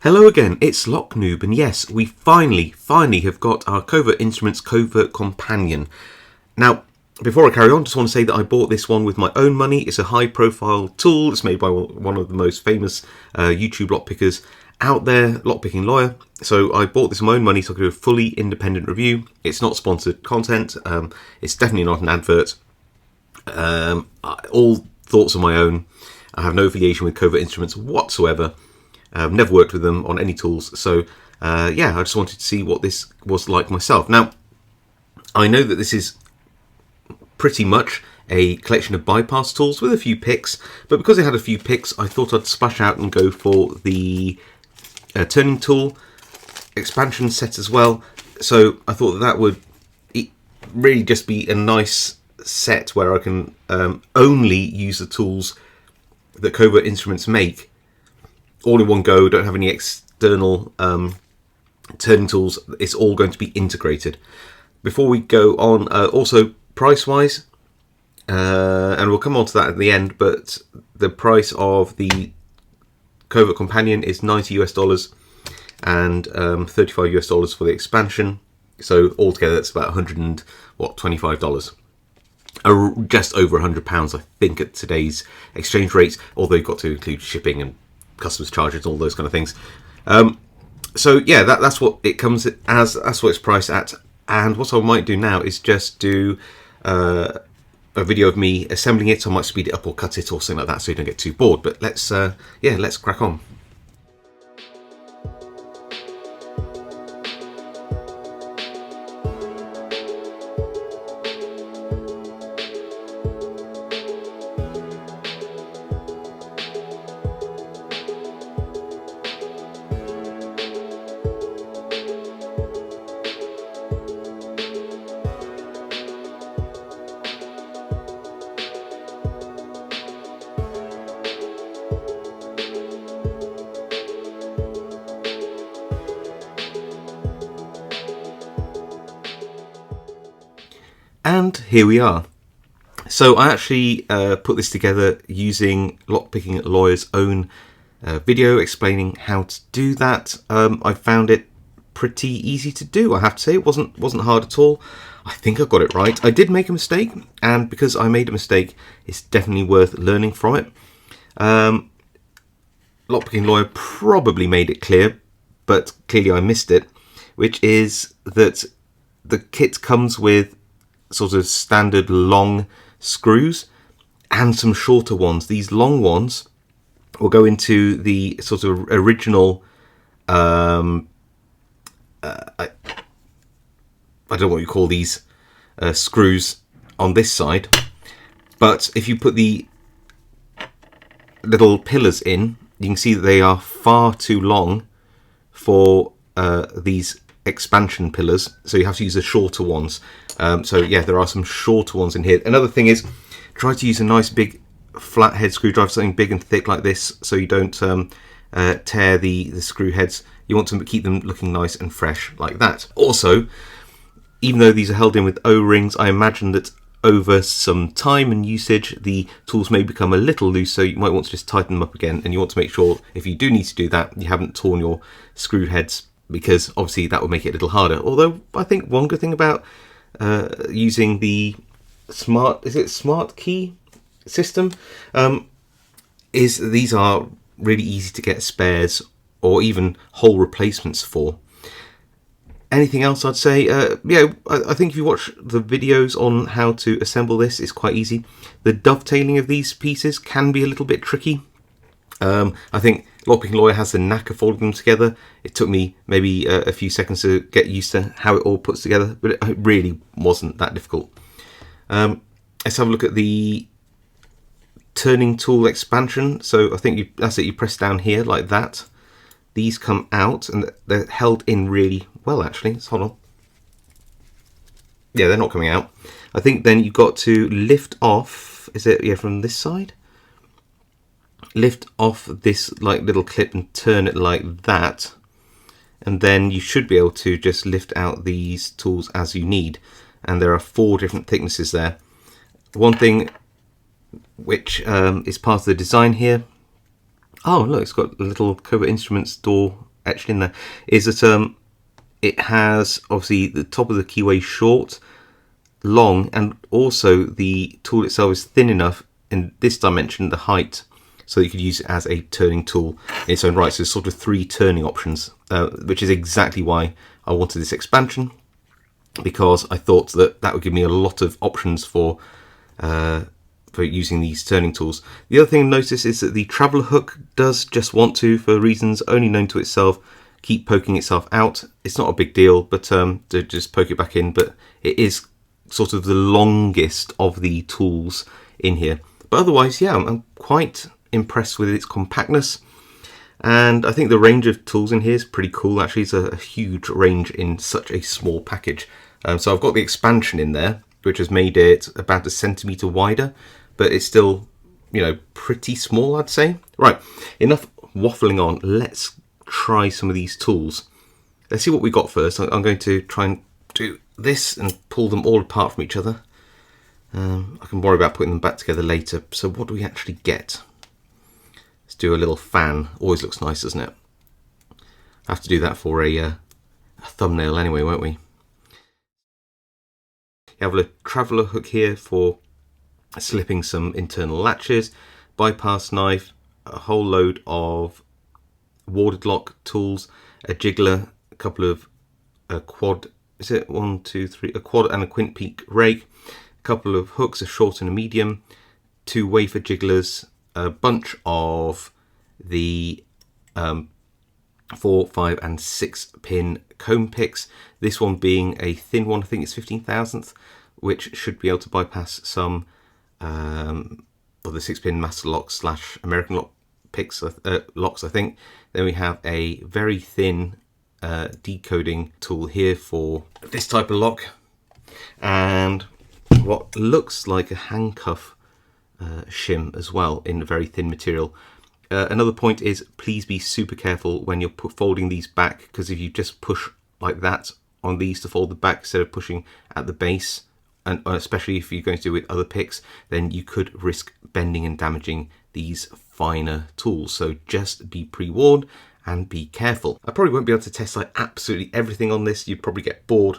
Hello again, it's Noob, and yes, we finally have got our Covert Instruments Covert Companion. Now, before I carry on, just want to say that I bought this one with my own money. It's a high-profile tool. It's made by one of the most famous YouTube lockpickers out there, Lockpicking Lawyer. So I bought this with my own money so I could do a fully independent review. It's not sponsored content. It's definitely not an advert. All thoughts are my own. I have no affiliation with Covert Instruments whatsoever. I've never worked with them on any tools, so yeah, I just wanted to see what this was like myself. Now, I know that this is pretty much a collection of bypass tools with a few picks, but because I had a few picks, I thought I'd splash out and go for the turning tool expansion set as well. So I thought that would really just be a nice set where I can only use the tools that Covert Instruments make all in one go. Don't have any external turning tools. It's all going to be integrated. Before we go on, also price wise, and we'll come on to that at the end, but the price of the Covert Companion is $90 and $35 for the expansion. So altogether that's about $125. Just over £100, I think, at today's exchange rates, although you've got to include shipping and customs charges, all those kind of things. So yeah, that's what it comes as. That's what it's priced at. And what I might do now is just do a video of me assembling it. So I might speed it up or cut it or something like that, so you don't get too bored. But let's crack on. And here we are. So I actually put this together using Lockpicking Lawyer's own video explaining how to do that. I found it pretty easy to do, I have to say. It wasn't hard at all. I think I got it right. I did make a mistake, and because I made a mistake, it's definitely worth learning from it. Lockpicking Lawyer probably made it clear, but clearly I missed it, which is that the kit comes with sort of standard long screws and some shorter ones. These long ones will go into the sort of original I don't know what you call these screws on this side, but if you put the little pillars in, you can see that they are far too long for these expansion pillars, so you have to use the shorter ones. So yeah, there are some shorter ones in here. Another thing is, try to use a nice big flat head screwdriver, something big and thick like this, so you don't tear the screw heads. You want to keep them looking nice and fresh like that. Also, even though these are held in with O-rings, I imagine that over some time and usage the tools may become a little loose, so you might want to just tighten them up again, and you want to make sure, if you do need to do that, you haven't torn your screw heads, because obviously that will make it a little harder. Although I think one good thing about using the smart key system is these are really easy to get spares or even whole replacements for. Anything else I'd say? Yeah, I think if you watch the videos on how to assemble this, it's quite easy. The dovetailing of these pieces can be a little bit tricky. I think Lockpicking Lawyer has the knack of folding them together. It took me maybe a few seconds to get used to how it all puts together, but it really wasn't that difficult. Let's have a look at the turning tool expansion. So I think that's it. You press down here like that. These come out and they're held in really well, actually. Let's hold on. Yeah, they're not coming out. I think then you've got to lift off. Is it, yeah, from this side? Lift off this like little clip and turn it like that, and then you should be able to just lift out these tools as you need. And there are 4 different thicknesses there. One thing which is part of the design here. Oh look, it's got a little Covert Instruments door etched in there, is that it has obviously the top of the keyway short, long, and also the tool itself is thin enough in this dimension, the height, so you could use it as a turning tool in its own right. So there's sort of 3 turning options, which is exactly why I wanted this expansion, because I thought that that would give me a lot of options for using these turning tools. The other thing to notice is that the traveller hook does just want to, for reasons only known to itself, keep poking itself out. It's not a big deal, but to just poke it back in, but it is sort of the longest of the tools in here. But otherwise, yeah, I'm quite impressed with its compactness, and I think the range of tools in here is pretty cool. Actually, it's a huge range in such a small package. So I've got the expansion in there, which has made it about 1 centimetre wider, but it's still, you know, pretty small, I'd say. Right, enough waffling on. Let's try some of these tools. Let's see what we got first. I'm going to try and do this and pull them all apart from each other. I can worry about putting them back together later. So what do we actually get? Let's do a little fan. Always looks nice, doesn't it? I have to do that for a thumbnail anyway, won't we? You have a traveller hook here for slipping some internal latches, bypass knife, a whole load of warded lock tools, a jiggler, a couple of quad, is it 1, 2, 3, a quad and a quint peak rake, a couple of hooks, a short and a medium, 2 wafer jigglers, a bunch of the 4, 5 and 6 pin comb picks, this one being a thin one, I think it's 15,000th, which should be able to bypass some of the 6 pin master lock / American lock picks, locks, I think. Then we have a very thin decoding tool here for this type of lock, and what looks like a handcuff shim as well in a very thin material. Another point is, please be super careful when you're folding these back, because if you just push like that on these to fold them back instead of pushing at the base, and especially if you're going to do it with other picks, then you could risk bending and damaging these finer tools. So just be pre-warned and be careful. I probably won't be able to test like absolutely everything on this. You'd probably get bored,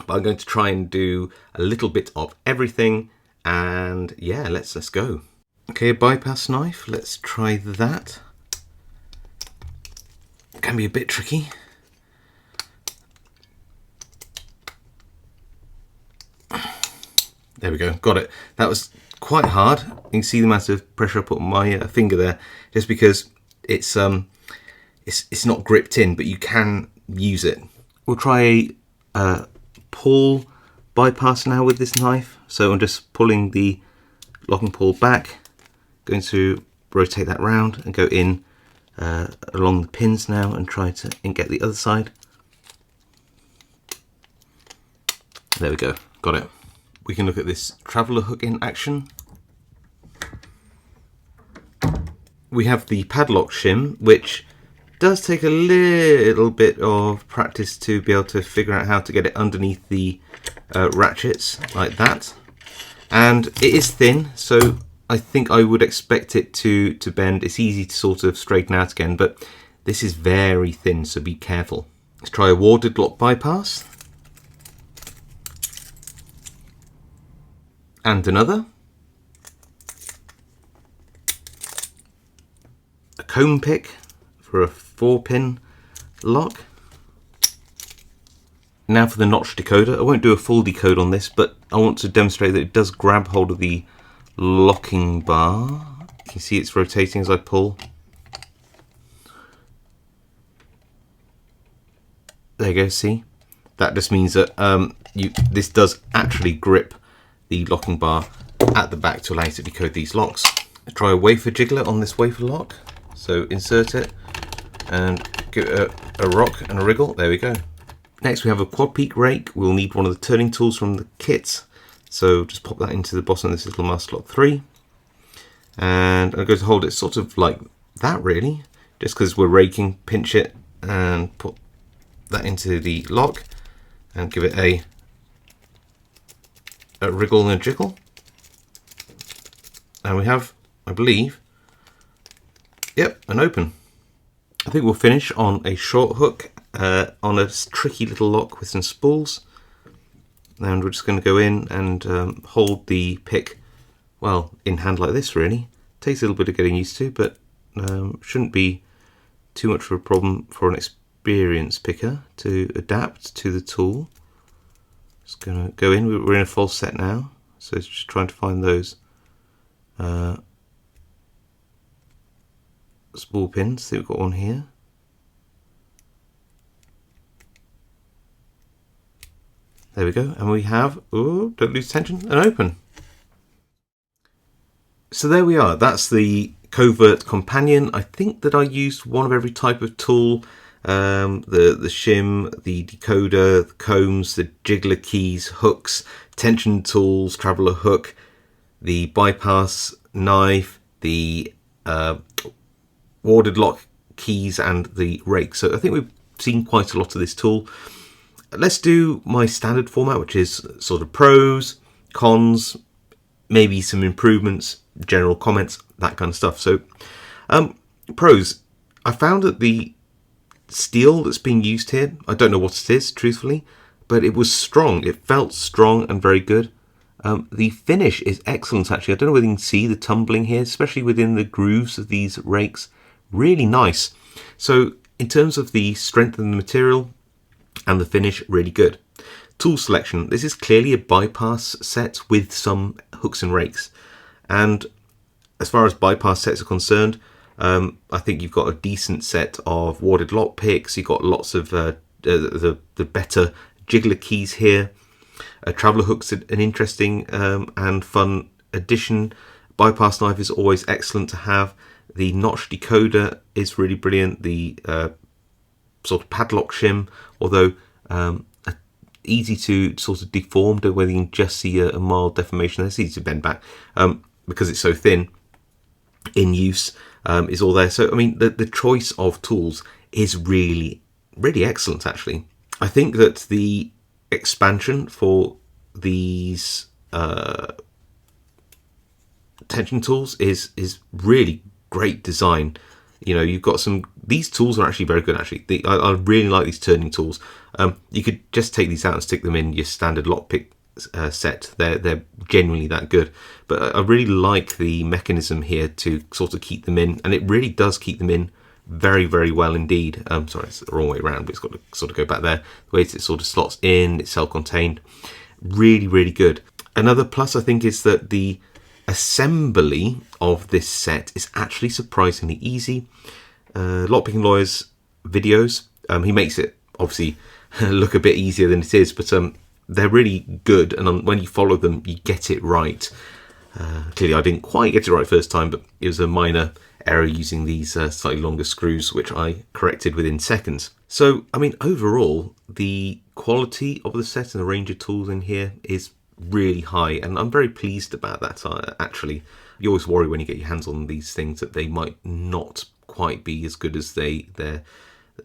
but I'm going to try and do a little bit of everything, and yeah, let's go. Okay, a bypass knife, let's try that. It can be a bit tricky. There we go, got it. That was quite hard. You can see the amount of pressure I put on my finger there, just because it's not gripped in, but you can use it. We'll try a pull bypass now with this knife. So I'm just pulling the locking pull back, going to rotate that round and go in along the pins now and try to get the other side. There we go, got it. We can look at this traveller hook in action. We have the padlock shim, which does take a little bit of practice to be able to figure out how to get it underneath the ratchets like that. And it is thin, so I think I would expect it to bend. It's easy to sort of straighten out again, but this is very thin, so be careful. Let's try a warded lock bypass. And another. A comb pick for a 4-pin lock. Now for the notch decoder. I won't do a full decode on this, but I want to demonstrate that it does grab hold of the locking bar. You can see it's rotating as I pull. There you go, see? That just means that this does actually grip the locking bar at the back to allow you to decode these locks. Try a wafer jiggler on this wafer lock. So insert it and give it a rock and a wriggle. There we go. Next we have a quad peak rake. We'll need one of the turning tools from the kit. So just pop that into the bottom of this little master lock 3. And I'm going to hold it sort of like that really. Just because we're raking, pinch it and put that into the lock and give it a wriggle and a jiggle, and we have, I believe, yep, an open. I think we'll finish on a short hook on a tricky little lock with some spools. And we're just going to go in and hold the pick, well, in hand like this really. Takes a little bit of getting used to, but shouldn't be too much of a problem for an experienced picker to adapt to the tool. Just going to go in, we're in a false set now, so it's just trying to find those spool pins. I think we've got one here. There we go, and we have, oh, don't lose tension, an open. So there we are, that's the Covert Companion. I think that I used one of every type of tool, the shim, the decoder, the combs, the jiggler keys, hooks, tension tools, traveller hook, the bypass knife, the warded lock keys, and the rake. So I think we've seen quite a lot of this tool. Let's do my standard format, which is sort of pros, cons, maybe some improvements, general comments, that kind of stuff. So pros, I found that the steel that's being used here, I don't know what it is truthfully, but it was strong. It felt strong and very good. The finish is excellent actually. I don't know whether you can see the tumbling here, especially within the grooves of these rakes. Really nice. So in terms of the strength of the material and the finish, really good. Tool selection, this is clearly a bypass set with some hooks and rakes. And as far as bypass sets are concerned, I think you've got a decent set of warded lock picks. You've got lots of the better jiggler keys here. Traveller hook's an interesting and fun addition. Bypass knife is always excellent to have. The notch decoder is really brilliant. The sort of padlock shim, although easy to sort of deform, whether you can just see a mild deformation. It's easy to bend back because it's so thin in use, is all there. So I mean the choice of tools is really excellent actually. I think that the expansion for these tension tools is really great design. You know, you've got these tools are actually very good actually. I really like these turning tools. You could just take these out and stick them in your standard lockpick set. They're genuinely that good. But I really like the mechanism here to sort of keep them in, and it really does keep them in very well indeed. Sorry, it's the wrong way around, but it's got to sort of go back there. The way it sort of slots in, it's self-contained. Really good. Another plus I think is that the assembly of this set is actually surprisingly easy. Lockpicking Lawyer's videos, he makes it obviously look a bit easier than it is, but they're really good, and when you follow them you get it right. Clearly I didn't quite get it right first time, but it was a minor error using these slightly longer screws, which I corrected within seconds. So I mean overall the quality of the set and the range of tools in here is really high, and I'm very pleased about that. Actually, you always worry when you get your hands on these things that they might not quite be as good as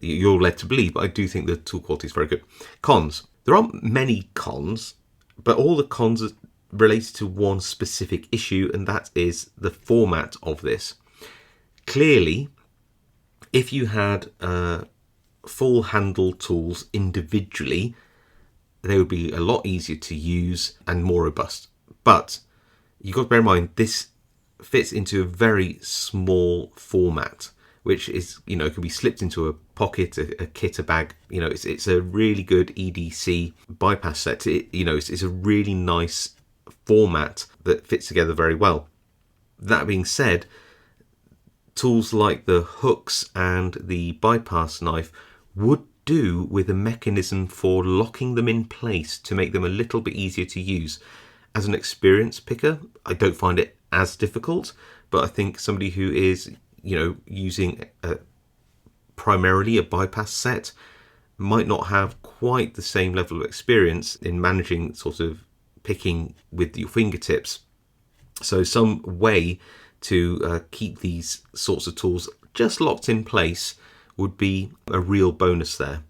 you're led to believe, but I do think the tool quality is very good. Cons. There aren't many cons, but all the cons are related to one specific issue, and that is the format of this. Clearly, if you had full handle tools individually, they would be a lot easier to use and more robust. But you've got to bear in mind this fits into a very small format, which is, you know, can be slipped into a pocket, a kit, a bag. You know, it's a really good EDC bypass set. It's a really nice format that fits together very well. That being said, tools like the hooks and the bypass knife would do with a mechanism for locking them in place to make them a little bit easier to use. As an experienced picker, I don't find it as difficult, but I think somebody who is, you know, using primarily a bypass set might not have quite the same level of experience in managing sort of picking with your fingertips. So some way to keep these sorts of tools just locked in place would be a real bonus there.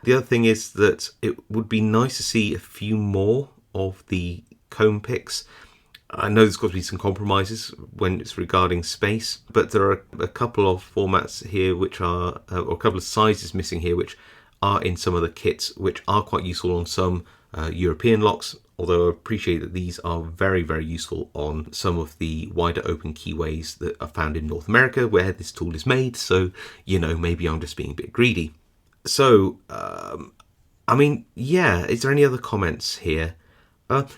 The other thing is that it would be nice to see a few more of the comb picks. I know there's got to be some compromises when it's regarding space, but there are a couple of formats here which are, or a couple of sizes missing here, which are in some of the kits, which are quite useful on some European locks, although I appreciate that these are very, very useful on some of the wider open keyways that are found in North America, where this tool is made. So, you know, maybe I'm just being a bit greedy. So, I mean, yeah, is there any other comments here?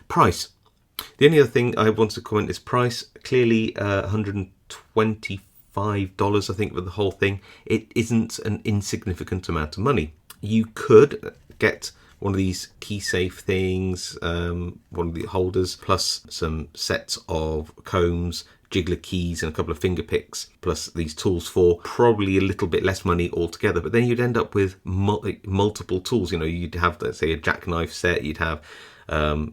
Price. The only other thing I want to comment is price. Clearly, $125, I think, for the whole thing. It isn't an insignificant amount of money. You could get one of these key safe things, one of the holders, plus some sets of combs, jiggler keys, and a couple of finger picks, plus these tools for probably a little bit less money altogether. But then you'd end up with multiple tools. You know, you'd have, let's say, a jackknife set, you'd have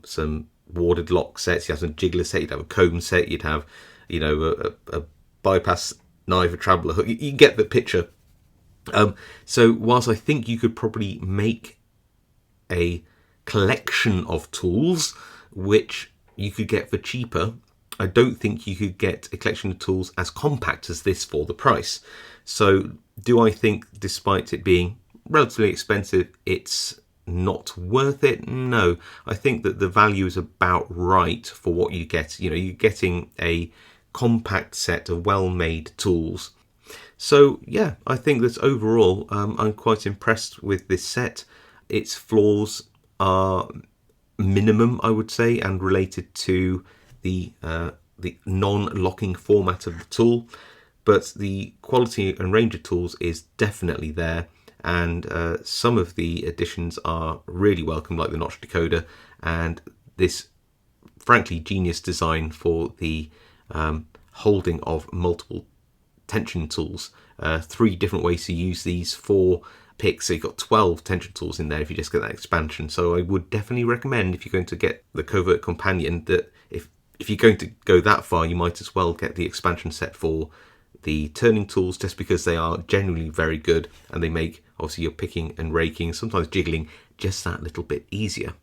some warded lock sets, you'd have some jiggler set, you'd have a comb set, you'd have, you know, a bypass knife, a traveller hook. You get the picture. So whilst I think you could probably make a collection of tools which you could get for cheaper, I don't think you could get a collection of tools as compact as this for the price. So do I think, despite it being relatively expensive, it's not worth it? No. I think that the value is about right for what you get. You know, you're getting a compact set of well-made tools. So yeah, I think that overall I'm quite impressed with this set. Its flaws are minimum, I would say, and related to the non-locking format of the tool, but the quality and range of tools is definitely there, and some of the additions are really welcome, like the notch decoder and this frankly genius design for the holding of multiple tension tools. 3 different ways to use these 4 picks, so you've got 12 tension tools in there if you just get that expansion. So I would definitely recommend, if you're going to get the Covert Companion, that if you're going to go that far, you might as well get the expansion set for the turning tools, just because they are genuinely very good and they make obviously your picking and raking, sometimes jiggling, just that little bit easier.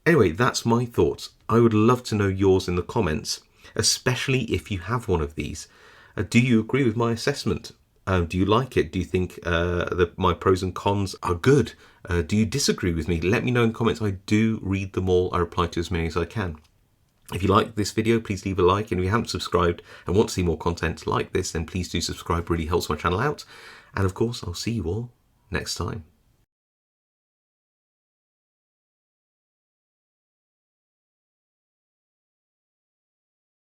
Anyway, that's my thoughts. I would love to know yours in the comments, especially if you have one of these. Do you agree with my assessment? Do you like it? Do you think that my pros and cons are good? Do you disagree with me? Let me know in the comments. I do read them all. I reply to as many as I can. If you like this video, please leave a like. And if you haven't subscribed and want to see more content like this, then please do subscribe. It really helps my channel out. And of course, I'll see you all next time.